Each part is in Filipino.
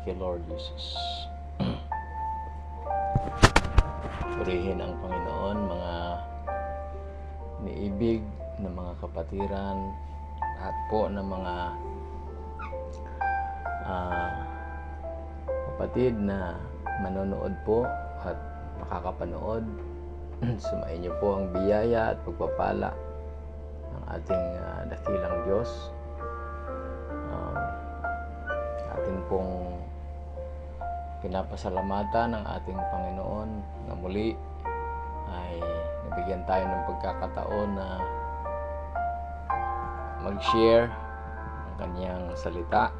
Thank you, Lord Jesus. Purihin ang Panginoon, mga niibig na mga kapatiran, lahat po ng mga kapatid na manonood po at makakapanood. Sumain niyo po ang biyaya at pagpapala ng ating dakilang Diyos. Atin pong pinapasalamatan ng ating Panginoon na muli ay nabigyan tayo ng pagkakataon na mag-share ng kanyang salita.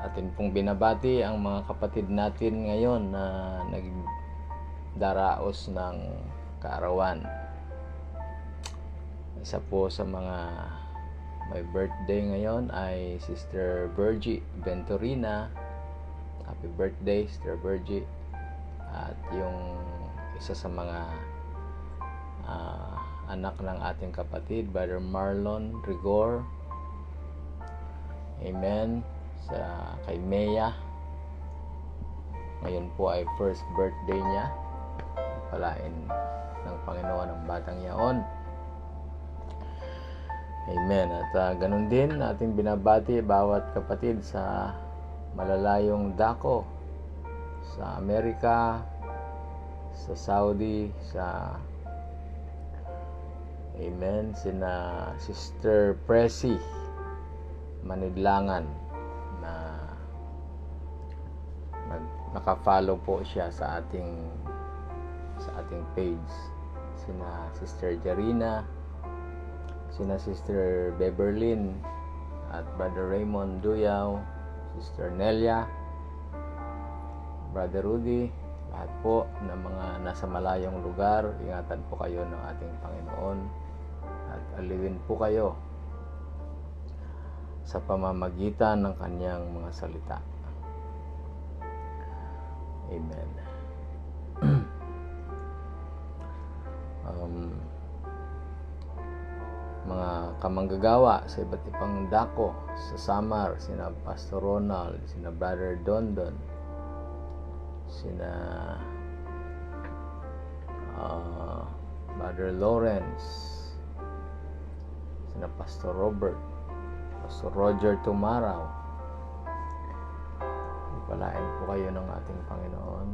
Atin pong binabati ang mga kapatid natin ngayon na nagdaraos ng kaarawan. Isa po sa mga may birthday ngayon ay Sister Virgie Venturina. Happy birthday, Sister Virgie. At yung isa sa mga anak ng ating kapatid, Brother Marlon Rigor. Amen. Kay Mea. Ngayon po ay first birthday niya. Palain ng Panginoon ang batang yaon. Amen. At ganun din natin binabati bawat kapatid sa malalayong dako, sa Amerika, sa Saudi, Amen, sina Sister Presi Manidlangan na naka-follow po siya sa ating page, sina Sister Jarina, sina Sister Beverlyn at Brother Raymond Duyaw, Sister Nelia, Brother Rudy, lahat po ng mga nasa malayong lugar. Ingatan po kayo ng ating Panginoon at aliwin po kayo sa pamamagitan ng kanyang mga salita. Amen. Mga kamanggagawa sa iba't ibang dako sa Samar, sina Pastor Ronald, sina Brother Dondon, sina Brother Lawrence, sina Pastor Robert, Pastor Roger Tumaraw. Palain po kayo ng ating Panginoon.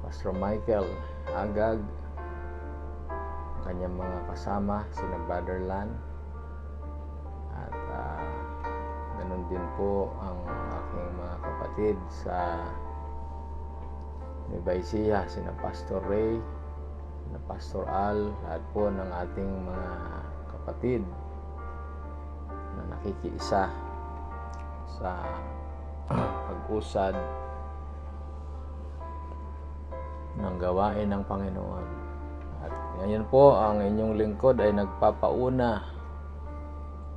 Pastor Michael Agag, kanyang mga kasama, sina Brother Lan, at ganun din po ang aking mga kapatid sa Nueva Ecija, sina Pastor Ray, sina Pastor Al, lahat po ng ating mga kapatid na nakikiisa sa pag-usad ng gawain ng Panginoon. At ngayon po, ang inyong lingkod ay nagpapauna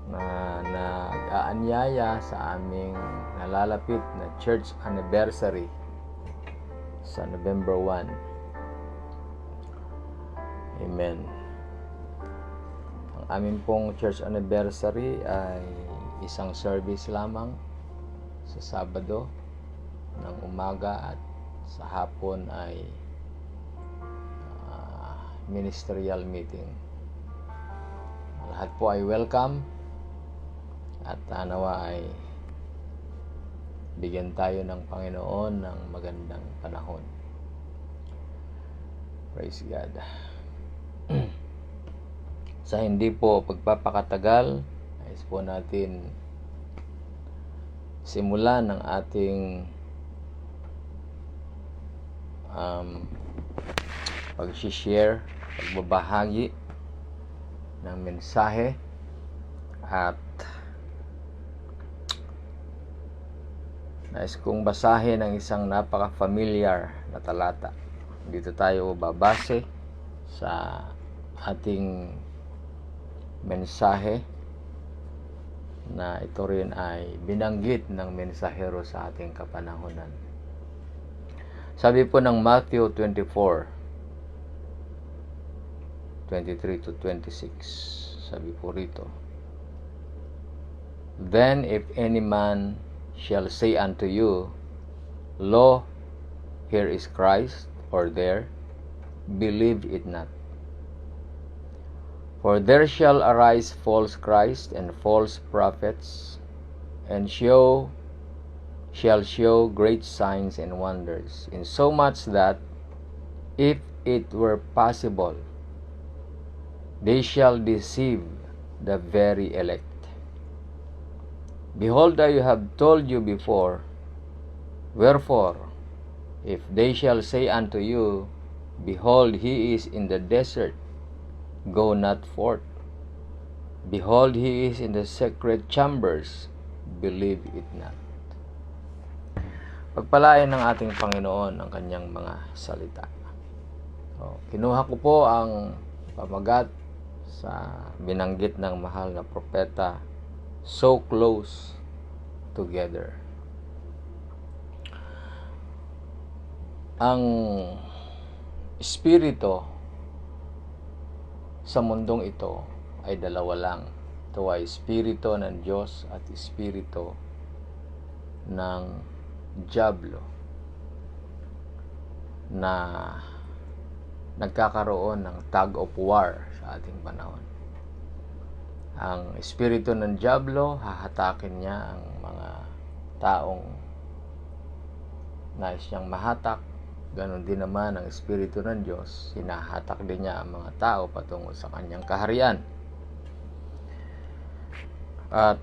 na nag-aanyaya sa aming nalalapit na church anniversary sa November 1. Amen. Ang aming pong church anniversary ay isang service lamang sa Sabado ng umaga, at sa hapon ay ministerial meeting. Lahat po ay welcome at nawa ay bigyan tayo ng Panginoon ng magandang panahon. Praise God. Sa hindi po pagpapakatagal, ayos po natin simulan ng ating pag-share, pagbabahagi ng mensahe, at nais kong basahin ang isang napaka-familiar na talata. Dito tayo babase sa ating mensahe na ito rin ay binanggit ng mensahero sa ating kapanahunan. Sabi po ng Matthew 24:23 to 26, sabi po rito, Then if any man shall say unto you, Lo, here is Christ, or there, believe it not. For there shall arise false Christ and false prophets, and shall show great signs and wonders, insomuch that, if it were possible, they shall deceive the very elect. Behold, I have told you before. Wherefore, if they shall say unto you, Behold, he is in the desert, go not forth. Behold, he is in the secret chambers, believe it not. Pagpalain ng ating Panginoon ang kanyang mga salita. Kinuha ko po ang pamagat sa binanggit ng mahal na propeta, so close together. Ang espiritu sa mundong ito ay dalawa lang. Ito ay espiritu ng Diyos at espiritu ng Diablo na nagkakaroon ng tug of war sa ating panahon. Ang espiritu ng Diablo, hahatakin niya ang mga taong nais niyang mahatak. Ganon din naman ang espiritu ng Diyos, hinahatak din niya ang mga tao patungo sa kanyang kaharian. At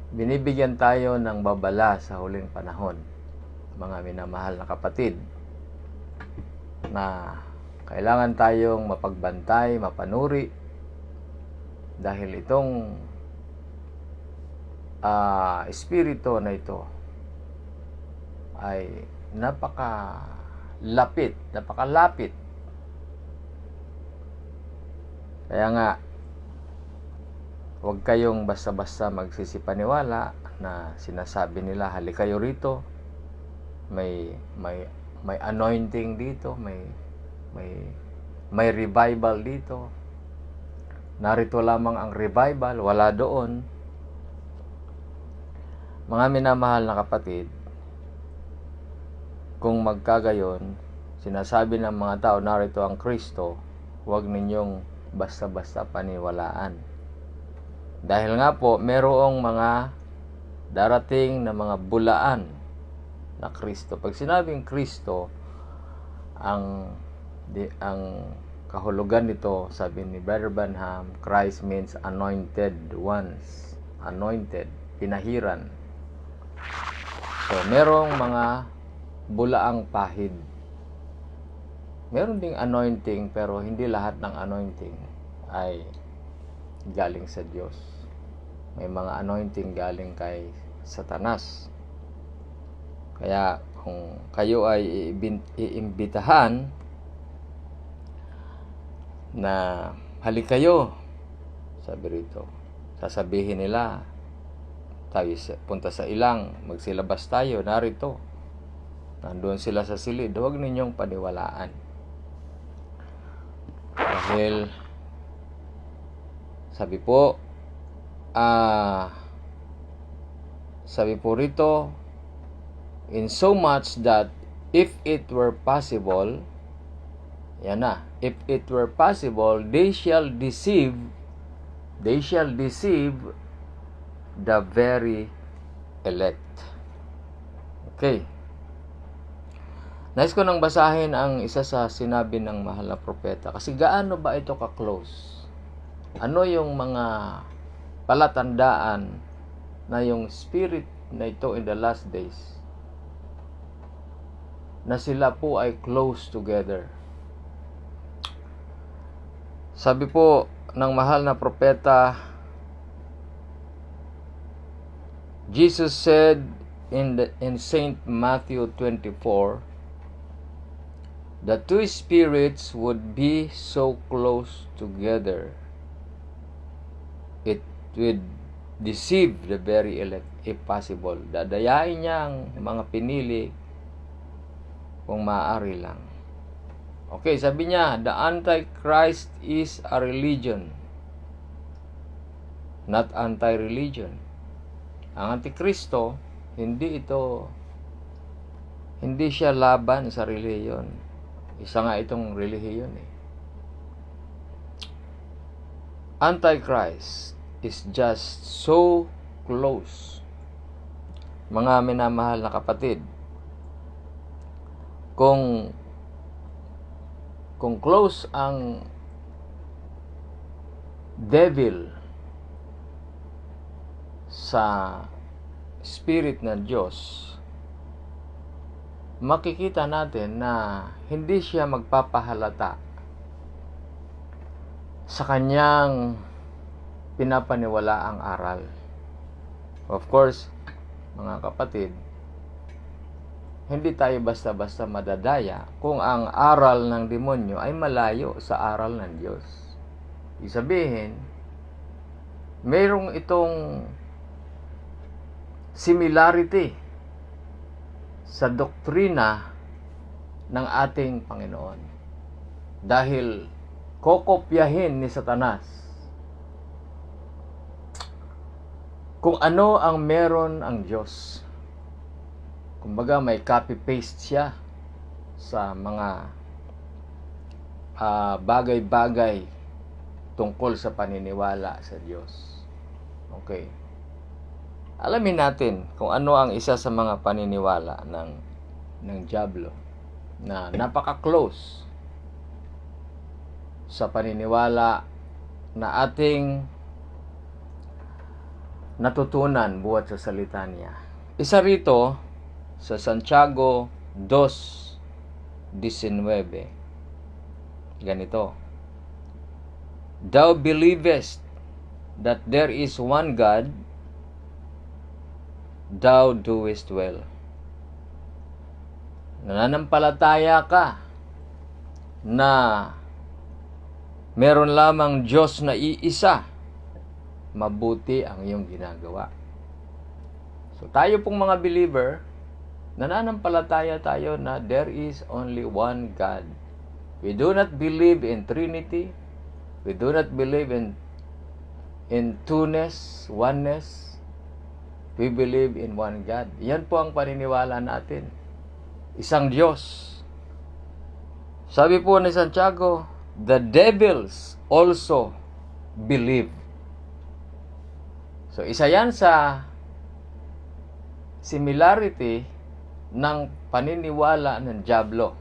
binibigyan tayo ng babala sa huling panahon, mga minamahal na kapatid, na kailangan tayong mapagbantay, mapanuri, dahil itong espiritu na ito ay napakalapit. Kaya nga, huwag kayong basta-basta magsisipaniwala na sinasabi nila, halika kayo rito, may anointing dito, may revival dito. Narito lamang ang revival, wala doon. Mga minamahal na kapatid, kung magkagayon, sinasabi ng mga tao, narito ang Kristo, huwag ninyong basta-basta paniwalaan. Dahil nga po, merong mga darating na mga bulaan na Kristo. Pag sinabing Kristo, ang kahulugan nito, sabi ni Brother Branham, Christ means anointed ones. Anointed, pinahiran. So, merong mga bulaang pahid. Meron ding anointing, pero hindi lahat ng anointing ay galing sa Diyos. May mga anointing galing kay Satanas. Kaya kung kayo ay iimbitahan na halik kayo, sabi rito, sasabihin nila, tayo punta sa ilang, magsilabas tayo, narito. Nandun sila sa silid, huwag ninyong paniwalaan. Dahil sabi po rito, in so much that if it were possible, if it were possible, they shall deceive the very elect. Okay. Nais ko nang basahin ang isa sa sinabi ng mahal na propeta. Kasi gaano ba ito ka-close? Ano yung mga palatandaan na yung spirit na ito in the last days, na sila po ay close together? Sabi po ng mahal na propeta, Jesus said in Saint Matthew 24, the two spirits would be so close together, it would deceive the very elect if possible. Dadayain niya ang mga pinili kung maaari lang. Okay, sabi niya, the Antichrist is a religion. not anti-religion. Ang Antikristo, hindi siya laban sa relihiyon. Isa nga itong relihiyon eh. Antichrist is just so close. Mga minamahal na kapatid, kung close ang devil sa spirit ng Diyos, makikita natin na hindi siya magpapahalata sa kanyang pinapaniwalaang aral. Of course, mga kapatid, hindi tayo basta-basta madadaya kung ang aral ng demonyo ay malayo sa aral ng Diyos. Ibig sabihin, mayroong itong similarity sa doktrina ng ating Panginoon. Dahil kokopyahin ni Satanas kung ano ang meron ang Diyos. Kumbaga may copy-paste siya sa mga bagay-bagay tungkol sa paniniwala sa Diyos. Okay. Alamin natin kung ano ang isa sa mga paniniwala ng Diablo na napaka-close sa paniniwala na ating natutunan buhat sa salita niya. Isa rito sa Santiago 2:19. Ganito. Thou believest that there is one God, thou doest well. Nananampalataya ka na meron lamang Diyos na iisa, mabuti ang iyong ginagawa. So tayo pong mga believer, nananampalataya tayo na there is only one God. We do not believe in Trinity. We do not believe in two-ness, oneness. We believe in one God. Yan po ang paniniwala natin. Isang Diyos. Sabi po ni Santiago, the devils also believe. So, isa yan sa similarity ng paniniwala ng Diablo.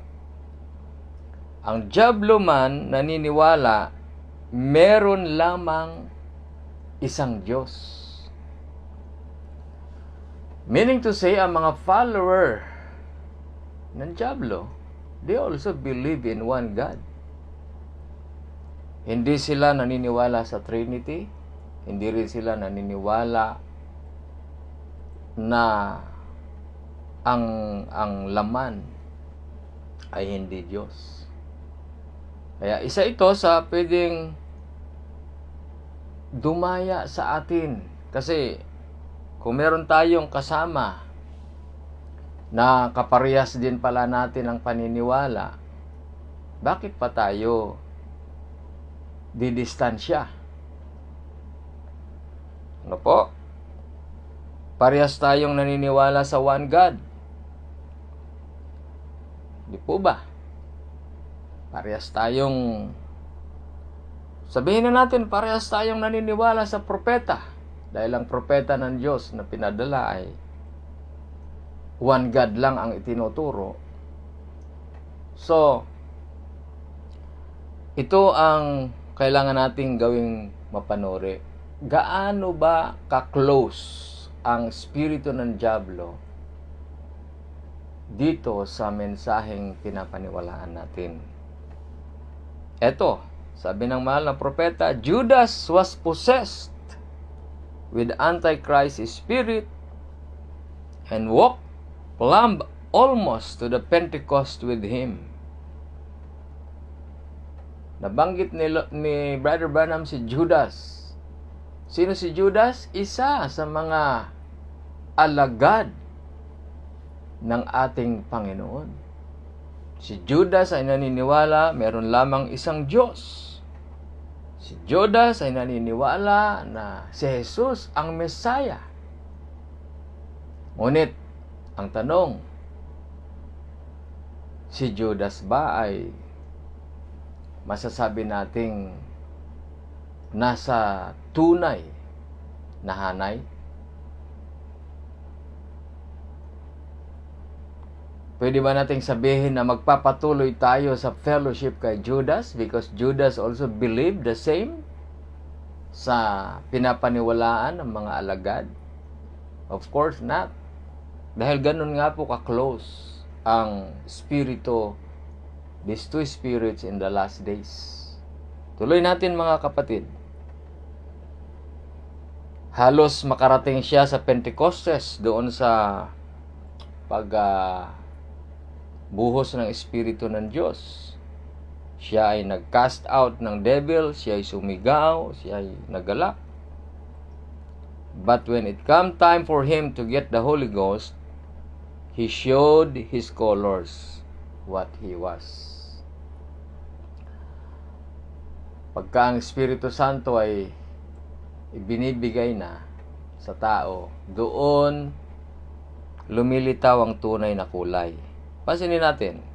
Ang Diablo man naniniwala, meron lamang isang Diyos. Meaning to say, ang mga follower ng Diablo, they also believe in one God. Hindi sila naniniwala sa Trinity. Hindi rin sila naniniwala na ang laman ay hindi Diyos. Kaya isa ito sa pwedeng dumaya sa atin. Kasi kung meron tayong kasama na kaparehas din pala natin ang paniniwala, bakit pa tayo didistansya? Ano po? Parehas tayong naniniwala sa one God. Di po ba? Parehas tayong, sabihin na natin, parehas tayong naniniwala sa propeta. Dahil ang propeta ng Diyos na pinadala ay one God lang ang itinuturo. So, ito ang kailangan nating gawing mapanuri. Gaano ba ka-close ang spirito ng Diablo dito sa mensaheng pinapaniwalaan natin? Eto, sabi ng mahal na propeta, Judas was possessed with Antichrist spirit and walked plumb almost to the Pentecost with him. Nabanggit ni Brother Branham si Judas. Sino si Judas? Isa sa mga alagad ng ating Panginoon. Si Judas ay naniniwala meron lamang isang Diyos. Si Judas ay naniniwala na si Jesus ang Mesaya. Ngunit, ang tanong, si Judas ba ay masasabi nating nasa tunay na hanay? Pwede ba nating sabihin na magpapatuloy tayo sa fellowship kay Judas because Judas also believed the same sa pinapaniwalaan ng mga alagad? Of course not. Dahil ganun nga po ka-close ang spirito, these two spirits in the last days. Tuloy natin mga kapatid. Halos makarating siya sa Pentecostes doon sa buhos ng Espiritu ng Diyos. Siya ay nag-cast out ng devil, siya ay sumigaw, siya ay nagalak. But when it come time for him to get the Holy Ghost, he showed his colors, what he was. Pagka ang Espiritu Santo ay ibinibigay na sa tao, doon lumilitaw ang tunay na kulay. Pansinin natin.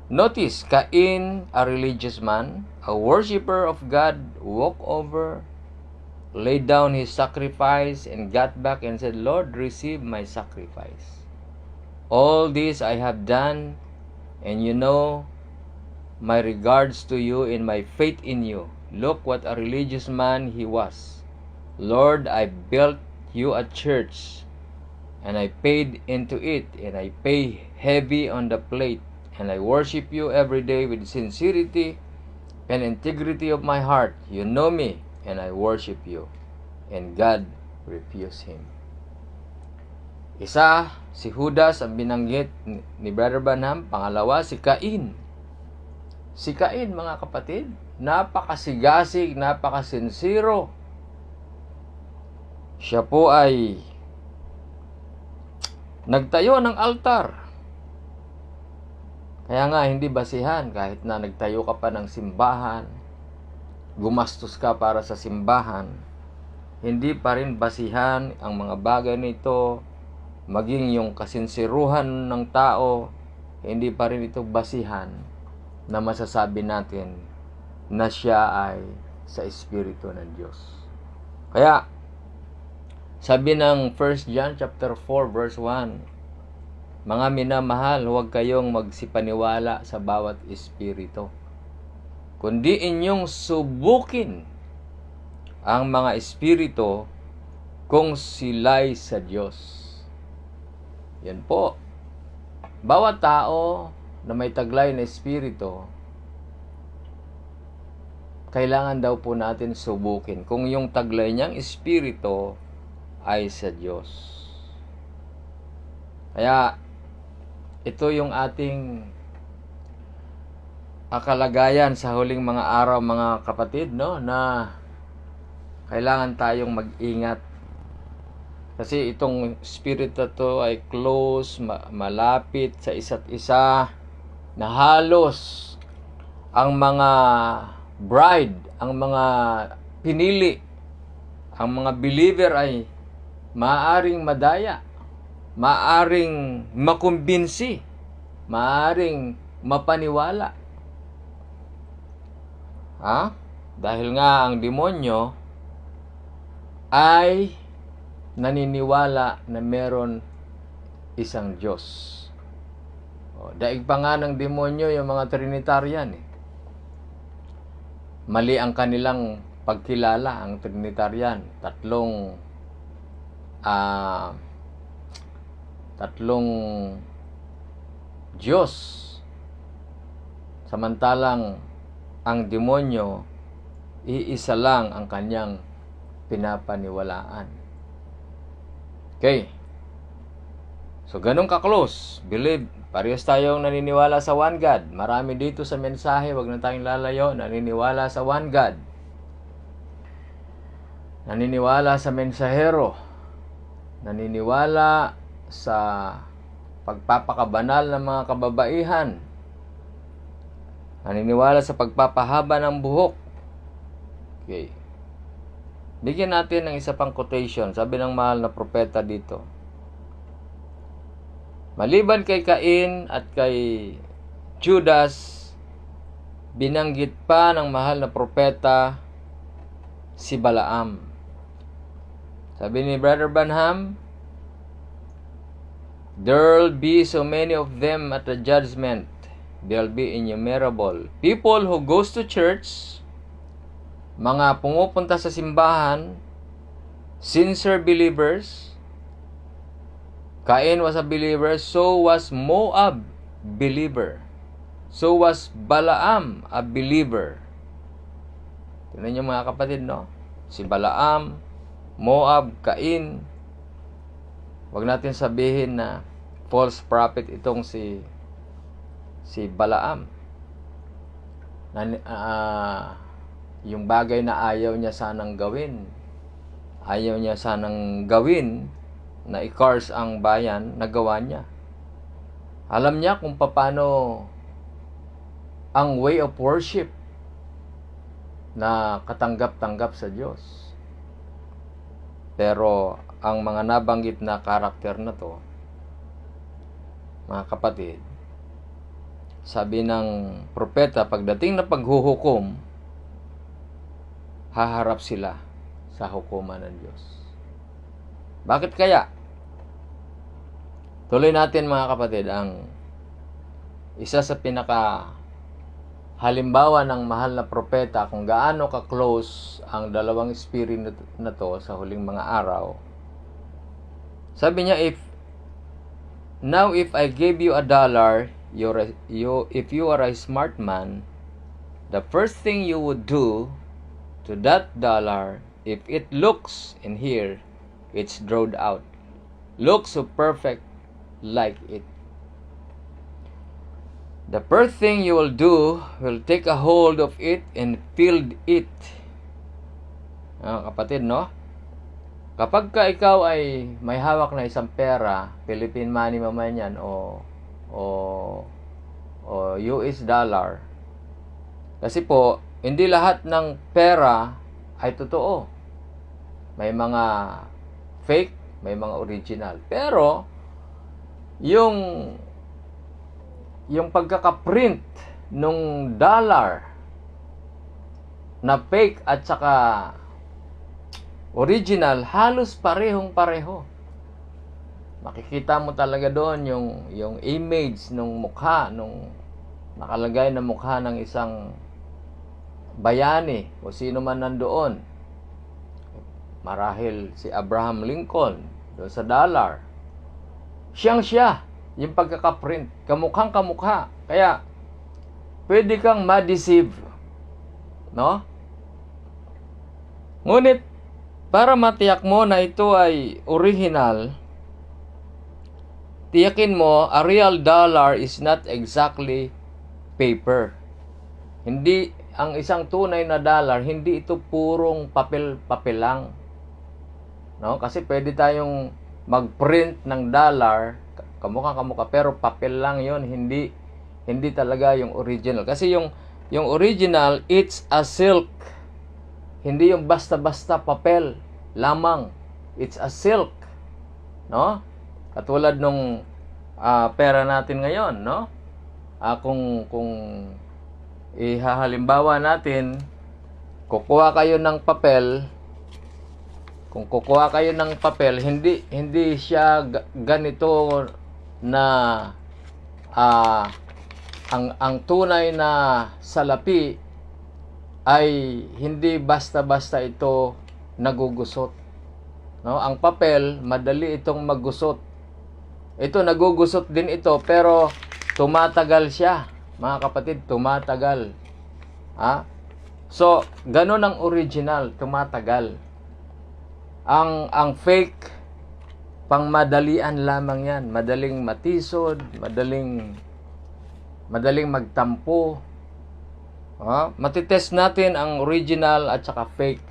Notice, Cain, a religious man, a worshipper of God, walked over, laid down his sacrifice, and got back and said, Lord, receive my sacrifice. All this I have done, and you know my regards to you and my faith in you. Look what a religious man he was. Lord, I built you a church, and I paid into it, and I pay heavy on the plate, and I worship you every day with sincerity and integrity of my heart. You know me, and I worship you. And God refused him. Isa, si Judas ang binanggit ni Brother Branham. Pangalawa, si Cain. Si Cain, mga kapatid, napakasigasig, napakasinsiro. Siya po ay nagtayo ng altar. Kaya nga, hindi basihan kahit na nagtayo ka pa ng simbahan, gumastos ka para sa simbahan, hindi pa rin basihan ang mga bagay nito, maging yung kasinsiruhan ng tao, hindi pa rin ito basihan na masasabi natin na siya ay sa Espiritu ng Diyos. Kaya, sabi ng 1 John chapter 4 verse 1, mga minamahal, huwag kayong magsipaniwala sa bawat espiritu, kundi inyong subukin ang mga espiritu kung sila'y sa Diyos. Yan po. Bawat tao na may taglay na espiritu, kailangan daw po natin subukin kung yung taglay niyang espiritu ay sa Diyos. Kaya, ito yung ating kalagayan sa huling mga araw, mga kapatid, no, na kailangan tayong mag-ingat. Kasi itong spirit na to ay close, malapit sa isa't isa, na halos ang mga bride, ang mga pinili, ang mga believer ay maaaring madaya, maaaring makumbinsi, maaaring mapaniwala. Dahil nga ang demonyo ay naniniwala na meron isang Diyos. Daig pa nga ng demonyo yung mga Trinitarian. Mali ang kanilang pagkilala, ang Trinitarian. Tatlong Diyos. Samantalang ang demonyo, iisa lang ang kanyang pinapaniwalaan. Okay. So, ganun ka-close. Believe, parehas tayong naniniwala sa one God. Marami dito sa mensahe, wag na tayong lalayo, naniniwala sa one God. Naniniwala sa mensahero. Naniniwala sa pagpapakabanal ng mga kababaihan. Naniniwala sa pagpapahaba ng buhok. Okay. Bigyan natin ng isa pang quotation. Sabi ng mahal na propeta dito. Maliban kay Cain at kay Judas, binanggit pa ng mahal na propeta si Balaam. Sabi ni Brother Branham, there'll be so many of them at the judgment. They'll be innumerable. People who goes to church, mga pumupunta sa simbahan, sincere believers. Cain was a believer, so was Moab believer. So was Balaam a believer. Tignan niyo mga kapatid, no? Si Balaam, Moab, Cain. Huwag natin sabihin na false prophet itong si Balaam. Yung bagay na ayaw niya sanang gawin. Ayaw niya sanang gawin na i-curse ang bayan, nagawa niya. Alam niya kung paano ang way of worship na katanggap-tanggap sa Diyos. Pero ang mga nabanggit na karakter na to, mga kapatid, sabi ng propeta, pagdating na paghuhukom, haharap sila sa hukuman ng Diyos. Bakit kaya? Tuloy natin mga kapatid ang isa sa pinaka halimbawa ng mahal na propeta kung gaano ka-close ang dalawang espiritu na to sa huling mga araw. Sabi niya, if I gave you $1, if you are a smart man, the first thing you would do to that dollar, if it looks in here, it's drawed out, looks so perfect like it. The first thing you will do will take a hold of it and fill it. Kapatid, no? Kapag ka ikaw ay may hawak na isang pera, Philippine money man yan, o US dollar, kasi po, hindi lahat ng pera ay totoo. May mga fake, may mga original. Pero, yung pagkakaprint nung dollar na fake at saka original, halos parehong-pareho. Makikita mo talaga doon yung image nung mukha, nung nakalagay na mukha ng isang bayani o sino man nandoon. Marahil si Abraham Lincoln doon sa dollar. Siyang-siya yung pagkakaprint, kamukhang kamukha. Kaya pwede kang ma-deceive, no? Ngunit para matiyak mo na ito ay original, tiyakin mo a real dollar is not exactly paper. Hindi ang isang tunay na dollar, hindi ito purong papel lang. No? Kasi pwede tayong mag-print ng dollar, kamukha pero papel lang 'yon, hindi talaga yung original. Kasi yung original, it's a silk. Hindi yung basta-basta papel lamang. It's a silk. No? Katulad nung pera natin ngayon, no? Kung ihahalimbawa natin, kukuha kayo ng papel. Kung kukuha kayo ng papel, hindi siya ganito na ang tunay na salapi ay hindi basta-basta ito nagugusot. No? Ang papel, madali itong maggusot. Ito, nagugusot din ito, pero tumatagal siya. Mga kapatid, tumatagal. So, ganun ang original, tumatagal. Ang fake, pang madalian lamang yan. Madaling matisod, madaling magtampo. Matitest natin ang original at saka fake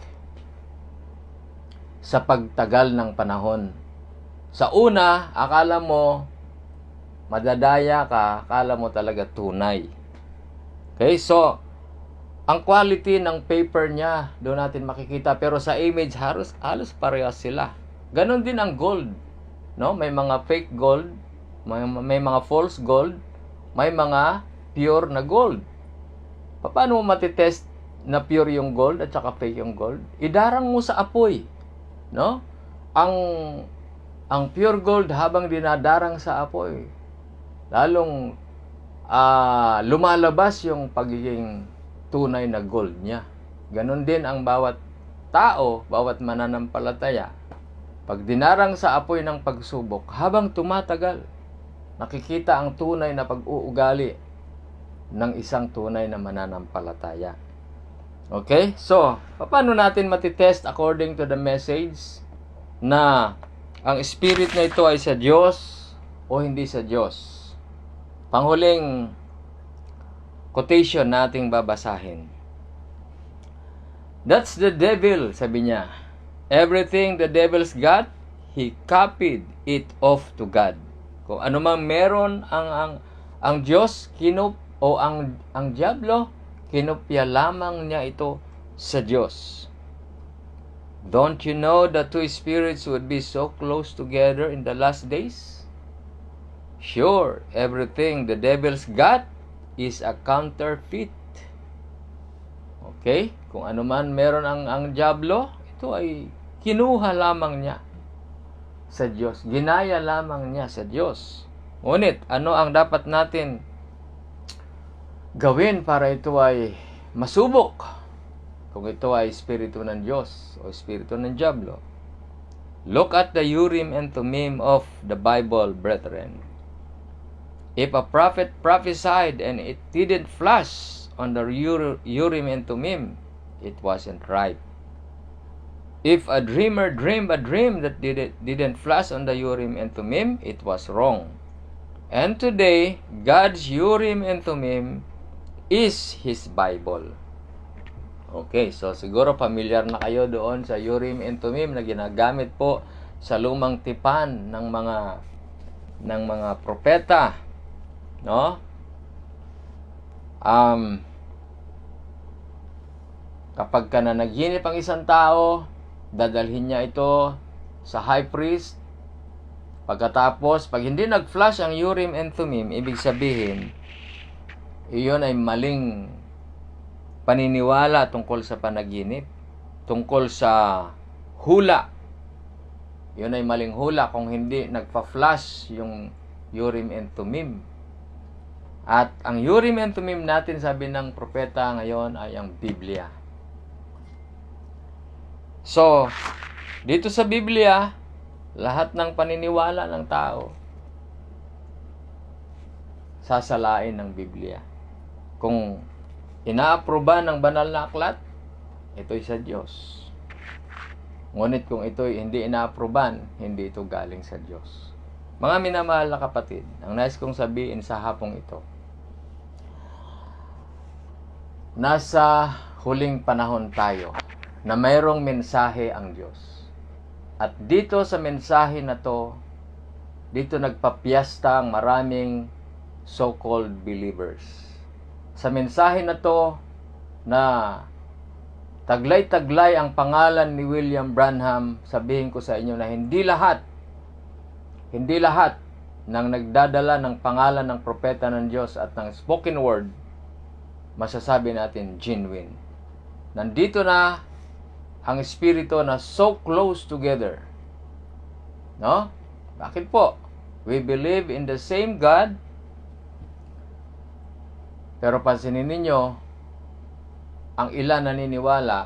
sa pagtagal ng panahon. Sa una, akala mo madadaya ka, akala mo talaga tunay. Okay, so Ang quality ng paper niya, doon natin makikita. Pero sa image, halos parehas sila. Ganon din ang gold. No? May mga fake gold, may mga false gold, may mga pure na gold. Paano mo matitest na pure yung gold at saka fake yung gold? Idarang mo sa apoy. No? Ang pure gold habang dinadarang sa apoy, lalong lumalabas yung pagiging tunay na gold niya. Ganon din ang bawat tao, bawat mananampalataya. Pag dinarang sa apoy ng pagsubok, habang tumatagal, nakikita ang tunay na pag-uugali ng isang tunay na mananampalataya. Okay? So, paano natin matitest according to the message na ang spirit na ito ay sa Diyos o hindi sa Diyos? Panghuling quotation nating babasahin. That's the devil, sabi niya. Everything the devil's got, he copied it off to God. Kung ano man meron ang Diyos, ang diablo, kinopya lamang niya ito sa Diyos. Don't you know that two spirits would be so close together in the last days? Sure, everything the devil's got is a counterfeit. Okay? Kung ano man meron ang diablo, ito ay kinuha lamang niya sa Diyos. Ginaya lamang niya sa Diyos. Ngunit, ano ang dapat natin gawin para ito ay masubok? Kung ito ay espiritu ng Diyos o espiritu ng diablo. Look at the Urim and Thummim of the Bible, brethren. If a prophet prophesied and it didn't flash on the Urim and Thummim, it wasn't right. If a dreamer dreamed a dream that didn't flash on the Urim and Thummim, it was wrong. And today, God's Urim and Thummim is His Bible. Okay, so siguro familiar na kayo doon sa Urim and Thummim na ginagamit po sa lumang tipan ng mga propeta, no? Kapag ka na naginip ang isang tao, dadalhin niya ito sa high priest. Pagkatapos, pag hindi nag-flash ang Urim and Thummim, ibig sabihin, iyon ay maling paniniwala tungkol sa panaginip, tungkol sa hula. Iyon ay maling hula kung hindi nagpa-flash yung Urim and Thummim. At ang Urim and Thummim natin, sabi ng propeta ngayon, ay ang Biblia. So, dito sa Biblia, lahat ng paniniwala ng tao, sasalain ng Biblia. Kung inaaproba ng banal na aklat, ito'y sa Diyos. Ngunit kung ito'y hindi inaaproban, hindi ito galing sa Diyos. Mga minamahal na kapatid, ang nais kong sabihin sa hapong ito, nasa huling panahon tayo na mayroong mensahe ang Diyos. At dito sa mensahe na to, dito nagpapiesta ang maraming so-called believers. Sa mensahe na to na taglay-taglay ang pangalan ni William Branham, sabihin ko sa inyo na hindi lahat ng nagdadala ng pangalan ng propeta ng Diyos at ng spoken word, masasabi natin genuine. Nandito na ang espiritu na so close together. No? Bakit po? We believe in the same God. Pero pansinin ninyo, ang ilan naniniwala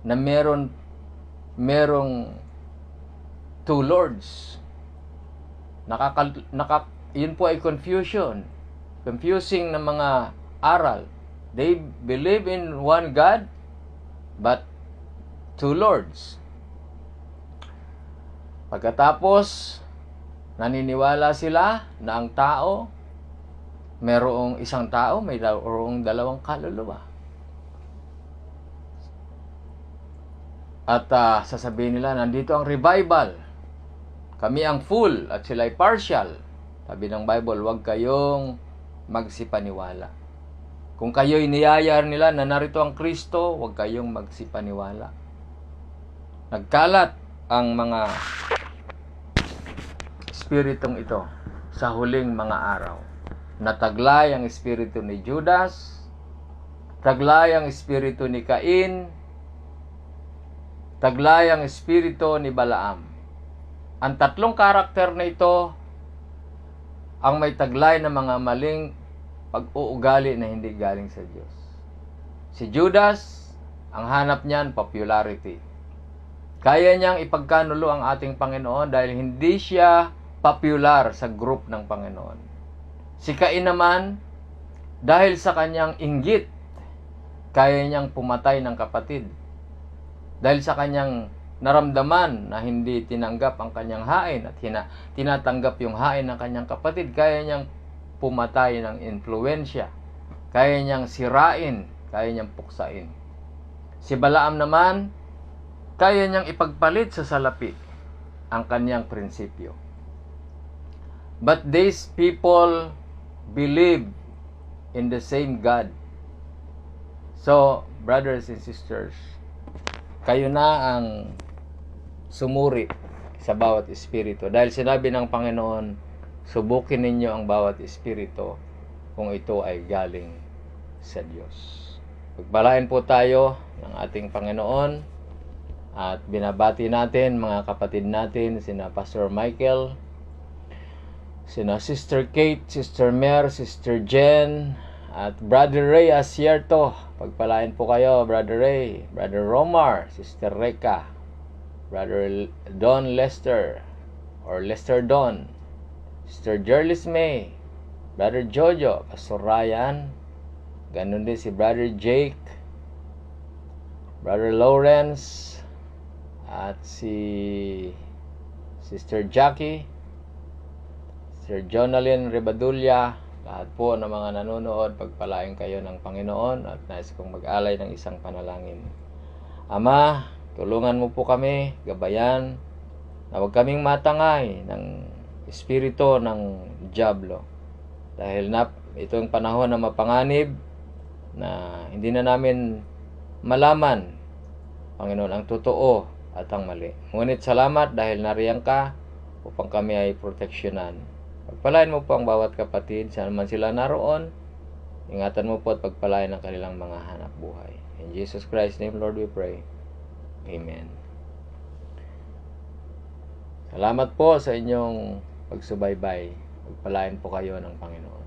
na merong two lords. Yun po ay confusion. Confusing na mga aral. They believe in one God, but two lords. Pagkatapos, naniniwala sila na ang tao, mayroong isang tao, mayroong dalawang kaluluwa. At sasabihin nila, nandito ang revival. Kami ang full at sila ay partial. Sabi ng Bible, huwag kayong magsipaniwala. Kung kayo'y niyayar nila na narito ang Kristo, huwag kayong magsipaniwala. Nagkalat ang mga espiritong ito sa huling mga araw. Nataglay ang espiritu ni Judas, taglay ang espiritu ni Cain, taglay ang espiritu ni Balaam. Ang tatlong karakter na ito ang may taglay na mga maling pag-uugali na hindi galing sa Diyos. Si Judas, ang hanap niyan, popularity. Kaya niyang ipagkanulo ang ating Panginoon dahil hindi siya popular sa group ng Panginoon. Si Cain naman, dahil sa kanyang inggit, kaya niyang pumatay ng kapatid. Dahil sa kanyang naramdaman na hindi tinanggap ang kanyang hain at tinatanggap yung hain ng kanyang kapatid, kaya niyang pumatay ng influensya. Kaya niyang sirain, kaya niyang puksain. Si Balaam naman, kaya niyang ipagpalit sa salapi ang kanyang prinsipyo. But these people believe in the same God. So, brothers and sisters, kayo na ang sumuri sa bawat espiritu. Dahil sinabi ng Panginoon, subukin ninyo ang bawat espiritu kung ito ay galing sa Diyos. Pagbalain po tayo ng ating Panginoon at binabati natin mga kapatid natin, sina Pastor Michael, sina Sister Kate, Sister Mer, Sister Jen, at Brother Ray Asierto. Pagpalain po kayo, Brother Ray, Brother Romar, Sister Reka, Brother Don Lester, or Lester Don, Sister Jerlis May, Brother Jojo, Pastor Ryan, ganun din si Brother Jake, Brother Lawrence, at si Sister Jackie, Sir Jonalyn Rebadulla, lahat po ng mga nanonood, pagpalain kayo ng Panginoon at nais kong mag-alay ng isang panalangin. Ama, tulungan mo po kami, gabayan, na huwag kaming matangay ng espiritu ng dyablo. Dahil itong panahon na mapanganib, na hindi na namin malaman, Panginoon, ang totoo at ang mali. Ngunit salamat dahil nariyan ka upang kami ay proteksyonan. Pagpalain mo po ang bawat kapatid, saan man sila naroon. Ingatan mo po at pagpalain ang kanilang mga hanap buhay. In Jesus Christ's name, Lord, we pray. Amen. Salamat po sa inyong pagsubaybay. Pagpalain po kayo ng Panginoon.